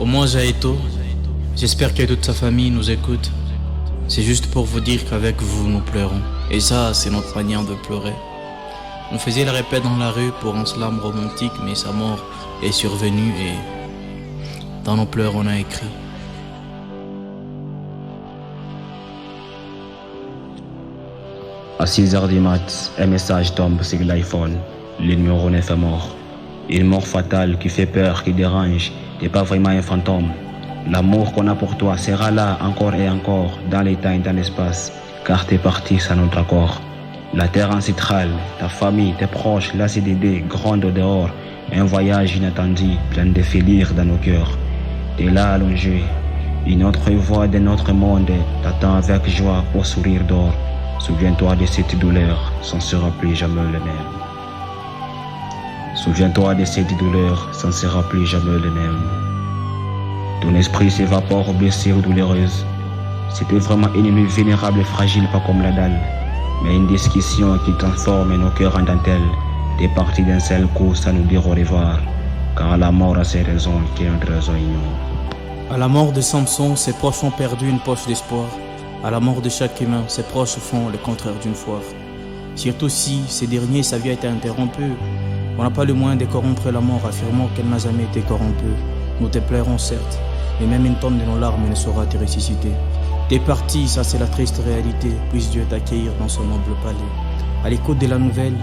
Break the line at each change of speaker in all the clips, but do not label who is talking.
Au moins Jaïto, j'espère que toute sa famille nous écoute. C'est juste pour vous dire qu'avec vous nous pleurons. Et ça, c'est notre manière de pleurer. On faisait le répète dans la rue pour un slam romantique, mais sa mort est survenue et dans nos pleurs on a écrit.
À 6h du mat, un message tombe sur l'iPhone. Le numéro 9 est mort. Une mort fatale qui fait peur, qui dérange. T'es pas vraiment un fantôme. L'amour qu'on a pour toi sera là encore et encore, dans les temps et dans l'espace, car t'es parti sans notre accord. La terre ancestrale, ta famille, tes proches, la CDD, grande au dehors, un voyage inattendu, plein de félires dans nos cœurs. T'es là allongé, une autre voix d'un autre monde t'attend avec joie au sourire d'or. Souviens-toi de cette douleur, ça ne sera plus jamais le même. Souviens-toi de cette douleur, ça ne sera plus jamais le même. Ton esprit s'évapore aux blessures douloureuses. C'était vraiment une nuit vulnérable et fragile, pas comme la dalle, mais une discussion qui transforme nos cœurs en dentelle. T'es parti d'un seul coup sans nous dire au revoir, car la mort a ses raisons que notre raison ignore.
À la mort de Samson, ses proches ont perdu une poche d'espoir. À la mort de chaque humain, ses proches font le contraire d'une foire. Surtout si ces derniers, sa vie a été interrompue. On n'a pas le moyen de corrompre la mort, affirmant qu'elle n'a jamais été corrompue. Nous te pleurons certes, mais même une tonne de nos larmes ne saura te ressusciter. T'es parti, ça c'est la triste réalité, puisse Dieu t'accueillir dans son noble palais. À l'écoute de la nouvelle,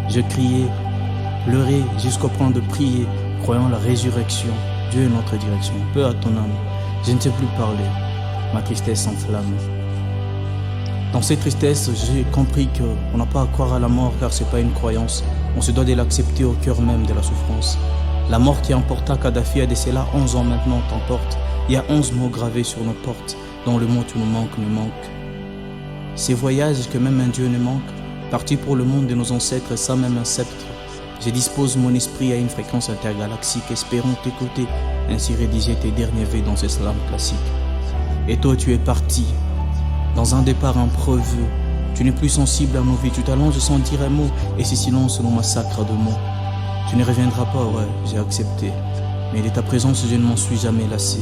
je criais, pleurais jusqu'au point de prier, croyant la résurrection. Dieu est notre direction, peu à ton âme, je ne sais plus parler, ma tristesse s'enflamme. Dans cette tristesse, j'ai compris qu'on n'a pas à croire à la mort car c'est pas une croyance. On se doit de l'accepter au cœur même de la souffrance. La mort qui emporta Kadhafi a décelé 11 ans maintenant t'emporte. Il y a 11 mots gravés sur nos portes, dont le mot tu nous manques me manque. Ces voyages que même un Dieu ne manque, partis pour le monde de nos ancêtres sans même un sceptre. Je dispose mon esprit à une fréquence intergalactique, espérant t'écouter, ainsi rédiger tes derniers vœux dans ce slam classique. Et toi tu es parti. Dans un départ imprévu, tu n'es plus sensible à nos vies, tu t'allonges sans dire un mot, et ce silence nous massacre de mots. Tu ne reviendras pas, ouais, j'ai accepté, mais de ta présence je ne m'en suis jamais lassé.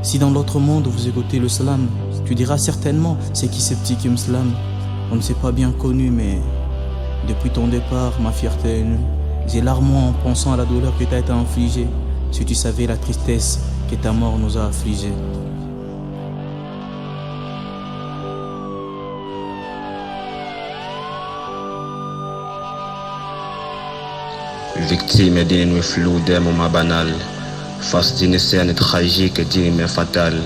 Si dans l'autre monde vous écoutez le slam, tu diras certainement c'est qui ce petit Kim Slam. On ne s'est pas bien connu, mais depuis ton départ, ma fierté est nue. J'ai larmement en pensant à la douleur que t'as été infligée, si tu savais la tristesse que ta mort nous a affligés.
Victime d'une nuit floue d'un moment banal, face d'une scène tragique d'une main fatale.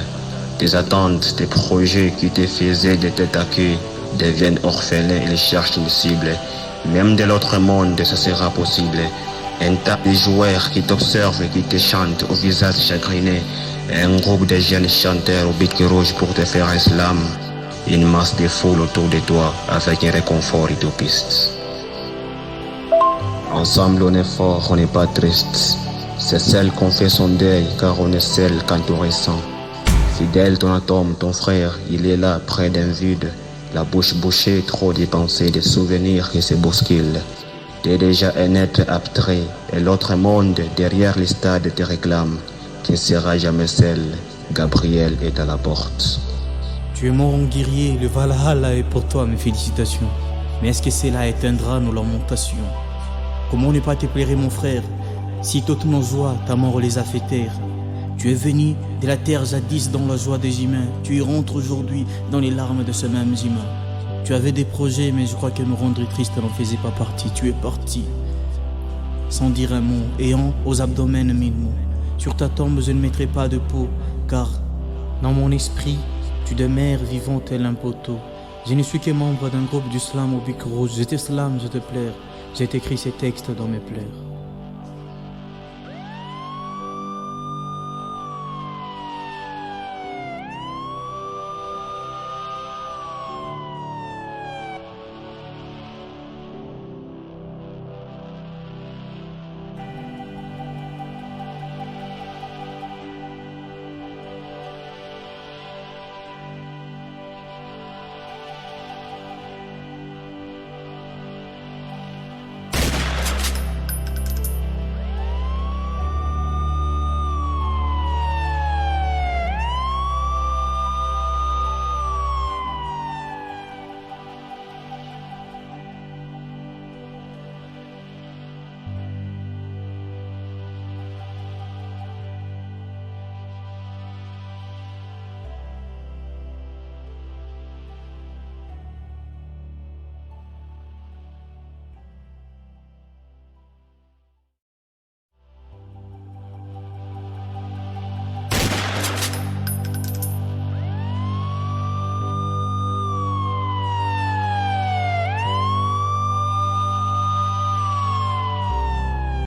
Tes attentes, tes projets qui te faisaient de tête à queue deviennent orphelins et cherchent une cible. Même de l'autre monde, ça sera possible. Un tas de joueurs qui t'observent et qui te chantent au visage chagriné. Un groupe de jeunes chanteurs au bic rouge pour te faire un slam. Une masse de foule autour de toi avec un réconfort utopiste. Ensemble on est fort, on n'est pas triste. C'est celle qu'on fait son deuil, car on est seul quand on ressent. Fidèle ton atome, ton frère, il est là près d'un vide. La bouche bouchée, trop de pensées, des souvenirs qui se bousculent. T'es déjà un être abstrait, et l'autre monde derrière les stades te réclame. Tu ne seras jamais seul, Gabriel est à la porte.
Tu es mort en guerrier, le Valhalla est pour toi, mes félicitations. Mais est-ce que cela éteindra nos lamentations? Comment ne pas te plairer mon frère, si toutes nos joies, ta mort les a fait taire? Tu es venu de la terre jadis dans la joie des humains, tu y rentres aujourd'hui dans les larmes de ce même humain. Tu avais des projets, mais je crois que nous rendre tristes n'en faisait pas partie. Tu es parti, sans dire un mot, ayant aux abdomens 1000 mots. Sur ta tombe je ne mettrai pas de peau, car dans mon esprit, tu demeures vivant tel un poteau. Je ne suis que membre d'un groupe du slam au bic rouge. Je te slam, je te plaire. J'ai écrit ces textes dans mes pleurs.